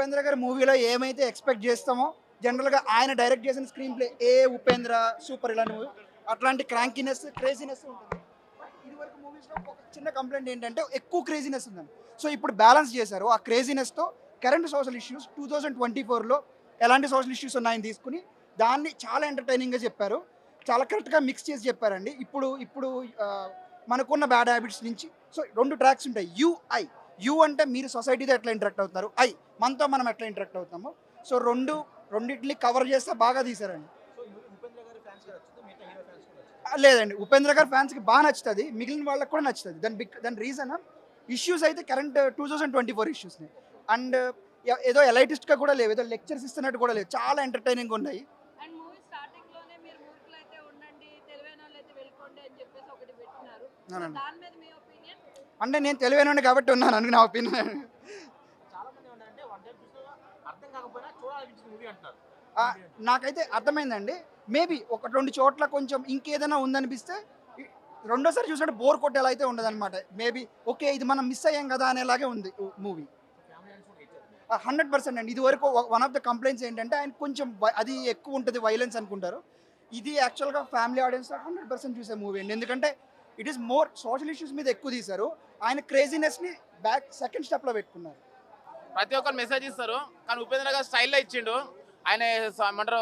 ఉపేంద్ర గారి మూవీలో ఏమైతే ఎక్స్పెక్ట్ చేస్తామో జనరల్గా ఆయన డైరెక్ట్ చేసిన స్క్రీన్ ప్లే ఉపేంద్ర సూపర్ ఇలాంటి మూవీ అట్లాంటి క్రాంకీనెస్ క్రేజీనెస్ ఉంటుంది. ఇదివరకు మూవీస్లో ఒక చిన్న కంప్లైంట్ ఏంటంటే ఎక్కువ క్రేజీనెస్ ఉందండి. సో ఇప్పుడు బ్యాలెన్స్ చేశారు ఆ క్రేజీనెస్తో కరెంట్ సోషల్ ఇష్యూస్ 2024లో ఎలాంటి సోషల్ ఇష్యూస్ ఉన్నాయని తీసుకుని దాన్ని చాలా ఎంటర్టైనింగ్గా చెప్పారు. చాలా కరెక్ట్గా మిక్స్ చేసి చెప్పారండి. ఇప్పుడు ఇప్పుడు మనకున్న బ్యాడ్ హ్యాబిట్స్ నుంచి సో 2 ట్రాక్స్ ఉంటాయి. యూ అంటే మీరు సొసైటీతో ఎట్లా ఇంటరాక్ట్ అవుతున్నారు, మనతో మనం ఎట్లా ఇంటరాక్ట్ అవుతాము. సో రెండింటిని కవర్ చేస్తే బాగా తీశారండి. లేదండి, ఉపేంద్ర గారి ఫ్యాన్స్కి బాగా నచ్చుతుంది, మిగిలిన వాళ్ళకి కూడా నచ్చుతుంది. దాని రీజన్ ఇష్యూస్ అయితే కరెంట్ 2024 ఇష్యూస్ని అండ్ ఏదో ఎలైటిస్ట్గా కూడా లేవు, ఏదో లెక్చర్స్ ఇస్తున్నట్టు కూడా లేవు, చాలా ఎంటర్టైనింగ్ ఉన్నాయి. అంటే నేను తెలివైన కాబట్టి ఉన్నాను అని నా ఒపీనియన్. నాకైతే అర్థమైందండి. మేబీ 1-2 చోట్ల కొంచెం ఇంకేదైనా ఉందనిపిస్తే రెండోసారి చూసినట్టు బోర్ కొట్టేలా అయితే ఉండదన్నమాట. మేబీ ఓకే ఇది మనం మిస్ అయ్యాం కదా అనేలాగే ఉంది మూవీ. 100% అండి. ఇది వరకు వన్ ఆఫ్ ద కంప్లైంట్స్ ఏంటంటే ఆయన కొంచెం అది ఎక్కువ ఉంటుంది వైలెన్స్ అనుకుంటారు. ఇది యాక్చువల్గా ఫ్యామిలీ ఆడియన్స్ 100% చూసే మూవీ అండి. ఎందుకంటే it is more social issues మీద ఎక్కువ తీశారు. ఆయన క్రేజీనెస్ని సెకండ్ స్టెప్లో పెట్టుకున్నారు. ప్రతి ఒక్కరు మెసేజ్ ఇస్తారు కానీ ఉపేంద్ర గారు స్టైల్లో ఇచ్చిండు. ఆయన ఏమంటారు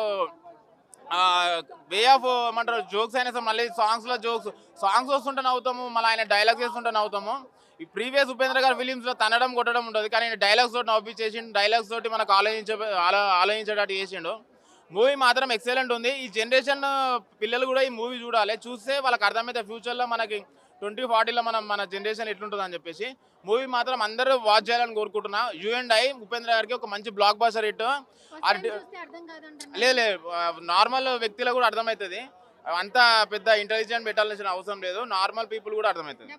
వే ఆఫ్ ఏమంటారు జోక్స్ అయినా మళ్ళీ సాంగ్స్ వస్తుంటే నవ్వుతాము, మళ్ళీ ఆయన డైలాగ్స్ వేస్తుంటే నవ్వుతాము. ఈ ప్రీవియస్ ఉపేంద్ర గారు ఫిలిమ్స్లో తనడం కొట్టడం ఉంటుంది కానీ ఆయన డైలాగ్స్ తోటి నవ్వించేసిండు, డైలాగ్స్ తోటి మనకు ఆలోచించేటట్టు చేసిండు. మూవీ మాత్రం ఎక్సలెంట్ ఉంది. ఈ జనరేషన్ పిల్లలు కూడా ఈ మూవీ చూడాలి, చూస్తే వాళ్ళకి అర్థమైతే ఫ్యూచర్లో మనకి 2040లో మన జనరేషన్ ఎట్లుంటుంది అని చెప్పేసి. మూవీ మాత్రం అందరూ వాచ్ చేయాలని కోరుకుంటున్నా. U&I ఉపేంద్ర గారికి ఒక మంచి బ్లాక్ బస్టర్ హిట్. లేదు నార్మల్ వ్యక్తులకు కూడా అర్థమవుతుంది, అంత పెద్ద ఇంటెలిజెంట్ పెట్టాల్సిన అవసరం లేదు, నార్మల్ పీపుల్ కూడా అర్థమవుతుంది.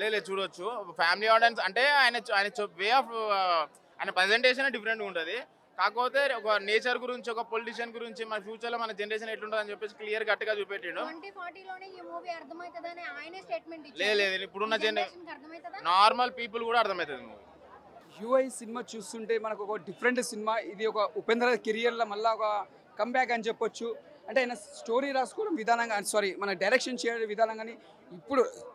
లేదు చూడొచ్చు. ఫ్యామిలీ ఆడియన్స్ అంటే ఆయన వే ఆఫ్ ఆయన ప్రజెంటేషన్ డిఫరెంట్గా ఉంటుంది. కాకపోతే ఒక నేచర్ గురించి, ఒక పొలిటీషియన్ గురించి, మన ఫ్యూచర్లో మన జనరేషన్ ఎట్లుంటుంది అని చెప్పేసి క్లియర్ కట్గా చూపెట్టిండు. లేదు ఇప్పుడున్న నార్మల్ పీపుల్ కూడా అర్థమవుతుంది. UI సినిమా చూస్తుంటే మనకు ఒక డిఫరెంట్ సినిమా. ఇది ఒక ఉపేంద్ర కెరియర్లో మళ్ళీ ఒక కంబ్యాక్ అని చెప్పొచ్చు. అంటే ఆయన స్టోరీ రాసుకోవడం విధానంగా మన డైరెక్షన్ చేయడం విధానం కానీ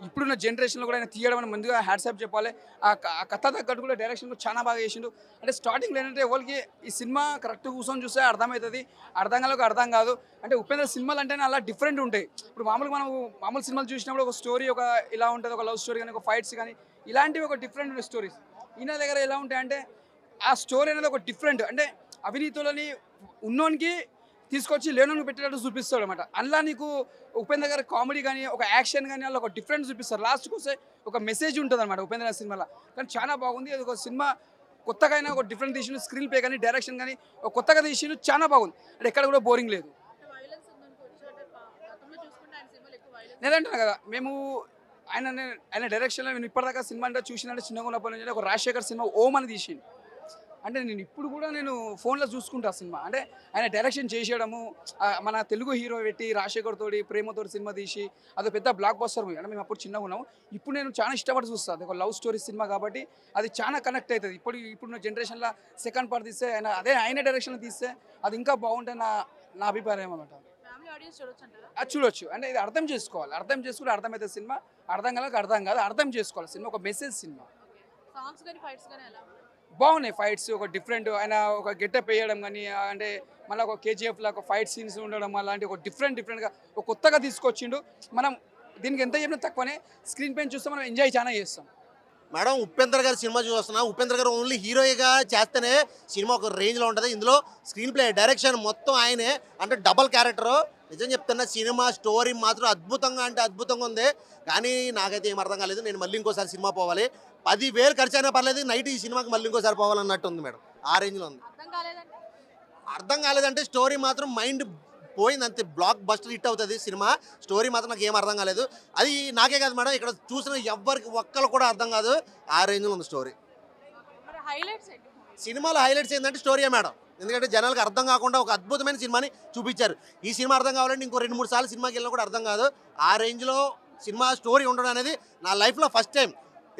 ఇప్పుడున్న జనరేషన్లో కూడా ఆయన తీయడం అని ముందుగా హ్యాట్సాప్ చెప్పాలి. ఆ కథ తగ్గట్టు కూడా డైరెక్షన్ కూడా చాలా బాగా చేసిండు. అంటే స్టార్టింగ్లో ఏంటంటే వాళ్ళకి ఈ సినిమా కరెక్ట్ కూర్చొని చూస్తే అర్థమవుతుంది, అర్థం కాలేక అర్థం కాదు. అంటే ఉపేంద్ర సినిమాలు అంటేనే అలా డిఫరెంట్ ఉంటాయి. ఇప్పుడు మామూలు సినిమాలు చూసినప్పుడు ఒక స్టోరీ ఒక ఇలా ఉంటుంది, ఒక లవ్ స్టోరీ కానీ, ఒక ఫైట్స్ కానీ, ఇలాంటివి ఒక డిఫరెంట్ స్టోరీస్. ఈయన దగ్గర ఎలా ఉంటాయంటే ఆ స్టోరీ అనేది ఒక డిఫరెంట్, అంటే అవినీతులని ఉన్నోనికి తీసుకొచ్చి లేనోనికి పెట్టేటట్టు చూపిస్తాడు అనమాట. అందులో నీకు ఉపేంద్ర గారి కామెడీ కానీ, ఒక యాక్షన్ కానీ, అలా ఒక డిఫరెంట్ చూపిస్తారు. లాస్ట్కి వస్తే ఒక మెసేజ్ ఉంటుంది అనమాట ఉపేంద్ర సినిమాలో. కానీ చాలా బాగుంది. అది ఒక సినిమా కొత్తగా అయినా ఒక డిఫరెంట్ తీసిండు. స్క్రీన్ ప్లే కానీ, డైరెక్షన్ కానీ ఒక కొత్తగా తీసిండు, చాలా బాగుంది. అంటే ఎక్కడ కూడా బోరింగ్ లేదు. నేనంటున్నా కదా, మేము ఆయన డైరెక్షన్లో నేను ఇప్పటిదాకా సినిమా అంటే చూసినట్టు చిన్నగా ఉన్నప్పటి నుంచి ఒక రాజశేఖర్ సినిమా ఓం అని తీసిండు. అంటే నేను ఇప్పుడు కూడా నేను ఫోన్లో చూసుకుంటా సినిమా. అంటే ఆయన డైరెక్షన్ చేసేయడము, మన తెలుగు హీరో పెట్టి రాజశేఖర్ తోటి ప్రేమతోటి సినిమా తీసి అది పెద్ద బ్లాక్ బస్టర్ మూవీ. అంటే మేము అప్పుడు చిన్నగా ఉన్నాము. ఇప్పుడు నేను చాలా ఇష్టపడి చూస్తాను. అది ఒక లవ్ స్టోరీ సినిమా కాబట్టి అది చాలా కనెక్ట్ అవుతుంది. ఇప్పుడున్న జనరేషన్లో సెకండ్ పార్ట్ తీస్తే ఆయన డైరెక్షన్లో తీస్తే అది ఇంకా బాగుంటుంది నా అభిప్రాయం అనమాట. అది చూడొచ్చు. అంటే ఇది అర్థం చేసుకోవాలి, చేసుకుంటే అర్థమవుతుంది సినిమా. అర్థం కాలేక అర్థం కాదు, అర్థం చేసుకోవాలి. సినిమా ఒక మెసేజ్ సినిమా. బాగున్నాయి ఫైట్స్, ఒక డిఫరెంట్ ఆయన ఒక గెటప్ వేయడం కానీ, అంటే మళ్ళీ ఒక KGF లాగా ఒక ఫైట్ సీన్స్ ఉండడం అలాంటి ఒక డిఫరెంట్గా ఒక కొత్తగా తీసుకొచ్చిండు. మనం దీనికి ఎంత చెప్పినా తక్కువనే. స్క్రీన్ పైన చూస్తే మనం ఎంజాయ్ చాలా చేస్తాం. మేడం ఉపేంద్ర గారి సినిమా చూస్తున్నా. ఉపేంద్ర గారు ఓన్లీ హీరోయిగా చేస్తేనే సినిమా ఒక రేంజ్లో ఉంటుంది. ఇందులో స్క్రీన్ ప్లే, డైరెక్షన్ మొత్తం ఆయనే, అంటే డబల్ క్యారెక్టరు. నిజం చెప్తున్నా, సినిమా స్టోరీ మాత్రం అద్భుతంగా ఉంది. కానీ నాకైతే ఏం అర్థం కాలేదు. నేను మళ్ళీ ఇంకోసారి సినిమా పోవాలి, 10,000 ఖర్చు అయినా పర్లేదు, నైట్ ఈ సినిమాకి మళ్ళీ ఇంకోసారి పోవాలన్నట్టు ఉంది మేడం. ఆ రేంజ్లో ఉంది. అర్థం కాలేదంటే స్టోరీ మాత్రం మైండ్ పోయింది అంతే. బ్లాక్ బస్టర్ హిట్ అవుతుంది సినిమా. స్టోరీ మాత్రం నాకు ఏం అర్థం కాలేదు. అది నాకే కాదు మేడం, ఇక్కడ చూసిన ఎవ్వరికి ఒక్కరు కూడా అర్థం కాదు. ఆ రేంజ్లో ఉంది స్టోరీ. సినిమాలో హైలైట్స్ ఏంటంటే స్టోరీయే మేడం. ఎందుకంటే జనాలకు అర్థం కాకుండా ఒక అద్భుతమైన సినిమాని చూపించారు. ఈ సినిమా అర్థం కావాలంటే ఇంకో 2-3 సార్లు సినిమాకి వెళ్ళినా కూడా అర్థం కాదు. ఆ రేంజ్లో సినిమా స్టోరీ ఉండడం అనేది నా లైఫ్లో ఫస్ట్ టైం.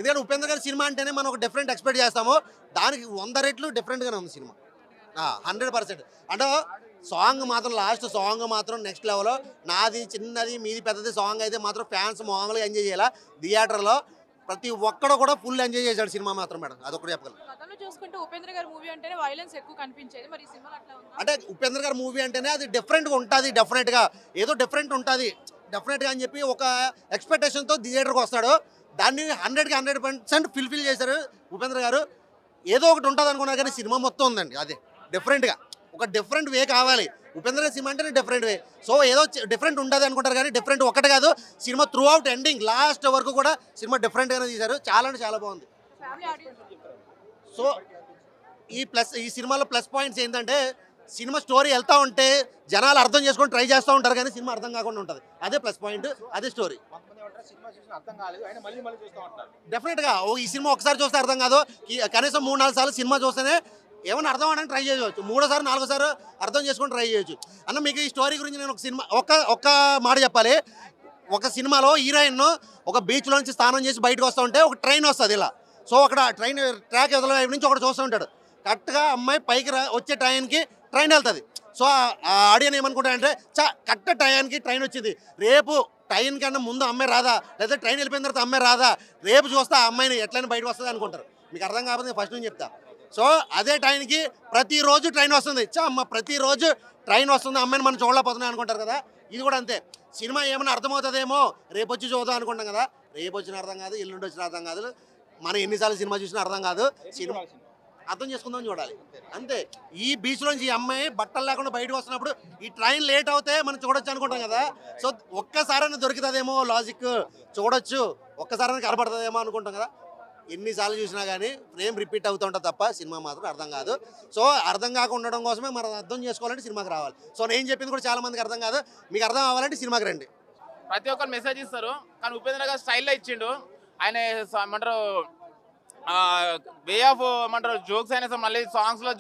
ఎందుకంటే ఉపేంద్ర గారి సినిమా అంటేనే మనం ఒక డిఫరెంట్ ఎక్స్పెక్ట్ చేస్తాము, దానికి 100 రెట్లు డిఫరెంట్గానే ఉంది సినిమా 100%. అంటే సాంగ్ మాత్రం లాస్ట్ సాంగ్ మాత్రం నెక్స్ట్ లెవెల్. నాది చిన్నది మీది పెద్దది సాంగ్ అయితే మాత్రం ఫ్యాన్స్ మామూలుగా ఎంజాయ్ చేయాల. థియేటర్లో ప్రతి ఒక్కడు కూడా ఫుల్ ఎంజాయ్ చేశాడు సినిమా మాత్రం మేడం, అదొకటి చెప్పగలను. గతంలో చూసుకుంటే ఉపేంద్ర గారి మూవీ అంటేనే వైలెన్స్ ఎక్కువ కనిపించేది, మరి ఈ సినిమాలో అట్లా ఉందా? అంటే ఉపేంద్ర గారి మూవీ అంటేనే అది డిఫరెంట్గా ఉంటుంది, డెఫినెట్గా ఏదో డిఫరెంట్ ఉంటుంది డెఫినెట్గా అని చెప్పి ఒక ఎక్స్పెక్టేషన్తో థియేటర్కి వస్తాడు. దాన్ని 100కి 100% ఫుల్ఫిల్ చేశారు ఉపేంద్ర గారు. ఏదో ఒకటి ఉంటుంది అనుకున్నారు కానీ సినిమా మొత్తం ఉందండి, అదే డిఫరెంట్గా ఒక డిఫరెంట్ వే కావాలి. ఉపేంద్ర గారి సినిమా అంటేనే డిఫరెంట్ వే. సో ఏదో డిఫరెంట్ ఉంటుంది అనుకుంటారు కానీ డిఫరెంట్ ఒకటి కాదు, cinema through out ending last వరకు కూడా సినిమా డిఫరెంట్గానే తీశారు. చాలా అంటే చాలా బాగుంది. ఫ్యామిలీ ఆడియన్స్ సో ఈ సినిమాలో ప్లస్ పాయింట్స్ ఏంటంటే సినిమా స్టోరీ వెళ్తూ ఉంటే జనాలు అర్థం చేసుకొని ట్రై చేస్తూ ఉంటారు కానీ సినిమా అర్థం కాకుండా ఉంటుంది, అదే ప్లస్ పాయింట్, అదే స్టోరీ. డెఫినెట్గా ఈ సినిమా ఒకసారి చూస్తే అర్థం కాదు, కనీసం 3-4 సార్లు సినిమా చూస్తేనే ఏమైనా అర్థం అవడానికి ట్రై చేయవచ్చు. 3సారి 4సారి అర్థం చేసుకొని ట్రై చేయొచ్చు. అన్న మీకు ఈ స్టోరీ గురించి నేను ఒక్క మాట చెప్పాలి. ఒక సినిమాలో హీరోయిన్ ఒక బీచ్లో నుంచి స్నానం చేసి బయటకు వస్తూ ఉంటే ఒక ట్రైన్ వస్తుంది ఇలా. సో అక్కడ ట్రైన్ ట్రాక్ ఎదుల వైపు నుంచి ఒకటి చూస్తూ ఉంటాడు. కరెక్ట్గా అమ్మాయి పైకి వచ్చే టైంకి ట్రైన్ వెళ్తుంది. సో ఆ ఆడియన్ ఏమనుకుంటాడంటే కరెక్ట్ టైంకి ట్రైన్ వచ్చింది, రేపు ట్రైన్ కన్నా ముందు అమ్మాయి రాదా, లేదా ట్రైన్ వెళ్ళిపోయిన తర్వాత అమ్మాయి రాదా, రేపు చూస్తే ఆ అమ్మాయిని ఎట్లయినా బయటకు వస్తుంది అనుకుంటారు. మీకు అర్థం కాకపోతే ఫస్ట్ నుంచి చెప్తా. సో అదే టైంకి ప్రతిరోజు ట్రైన్ వస్తుంది, అమ్మ ప్రతిరోజు ట్రైన్ వస్తుంది, అమ్మాయిని మనం చూడలేకపోతున్నాం అనుకుంటారు కదా. ఇది కూడా అంతే, సినిమా ఏమైనా అర్థమవుతుందేమో రేపు వచ్చి చూద్దాం అనుకుంటాం కదా, రేపు వచ్చిన అర్థం కాదు, ఎల్లుండి వచ్చిన అర్థం కాదు, మనం ఎన్నిసార్లు సినిమా చూసినా అర్థం కాదు. సినిమా అర్థం చేసుకుందాం చూడాలి అంతే. ఈ బీచ్లోంచి ఈ అమ్మాయి బట్టలు లేకుండా బయటకు వస్తున్నప్పుడు ఈ ట్రైన్ లేట్ అవుతే మనం చూడొచ్చు అనుకుంటాం కదా. సో ఒక్కసారైనా దొరుకుతుందేమో లాజిక్, చూడొచ్చు ఒక్కసారైనా కనపడుతుందేమో అనుకుంటాం కదా. ఎన్నిసార్లు చూసినా కానీ ఫ్రేమ్ రిపీట్ అవుతూ ఉంటుంది తప్ప సినిమా మాత్రం అర్థం కాదు. సో అర్థం కాకుండా ఉండడం కోసమే మనం అర్థం చేసుకోవాలంటే సినిమాకి రావాలి. సో నేను చెప్పింది కూడా చాలా మందికి అర్థం కాదు, మీకు అర్థం అవ్వాలంటే సినిమాకి రండి. ప్రతి ఒక్కరు మెసేజ్ ఇస్తారు కానీ ఉపేంద్ర గారు స్టైల్లో ఇచ్చిండు. ఆయన ఏమంటారు వే ఆఫ్ ఏమంటారు జోక్స్ అయినా సరే, మళ్ళీ సాంగ్స్లో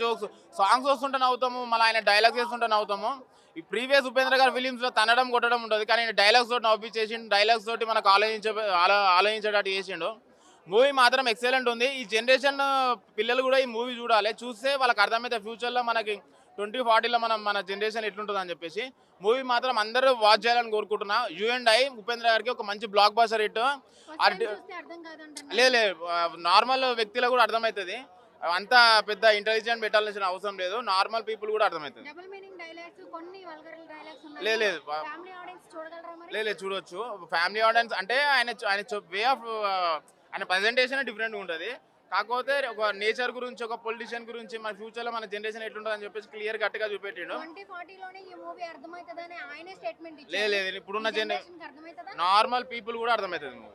సాంగ్స్ వస్తుంటే నవ్వుతాము, మళ్ళీ ఆయన డైలాగ్స్ వేస్తుంటే నవ్వుతాము. ఈ ప్రీవియస్ ఉపేంద్ర గారి ఫిలిమ్స్లో తనడం కొట్టడం ఉంటుంది కానీ ఆయన డైలాగ్స్ తోటి నవ్వించేసిండు, డైలాగ్స్ తోటి మనకు ఆలోచించేటట్టు చేసిండు. మూవీ మాత్రం ఎక్సలెంట్ ఉంది. ఈ జనరేషన్ పిల్లలు కూడా ఈ మూవీ చూడాలి, చూస్తే వాళ్ళకి అర్థమైతే ఫ్యూచర్లో మనకి 2040లో మన జనరేషన్ ఎట్లుంటుంది అని చెప్పేసి. మూవీ మాత్రం అందరూ వాచ్ చేయాలని కోరుకుంటున్నా. U&I ఉపేంద్ర గారికి ఒక మంచి బ్లాక్ బస్టర్ హిట్. లేదు నార్మల్ వ్యక్తులకు కూడా అర్థమవుతుంది, అంత పెద్ద ఇంటెలిజెంట్ పెట్టాల్సిన అవసరం లేదు, నార్మల్ పీపుల్ కూడా అర్థమవుతుంది. లేదు చూడొచ్చు, ఫ్యామిలీ ఆడియన్స్ అంటే ఆయన వే ఆఫ్ ఆయన ప్రజెంటేషన్ డిఫరెంట్గా ఉంటుంది. కాకపోతే ఒక నేచర్ గురించి, ఒక పొలిటీషియన్ గురించి, మన ఫ్యూచర్లో మన జనరేషన్ ఎట్లుంటుంది అని చెప్పేసి క్లియర్ కట్గా చూపెట్టిండు. లేదు ఇప్పుడున్న జనరేషన్ నార్మల్ పీపుల్ కూడా అర్థమవుతుంది.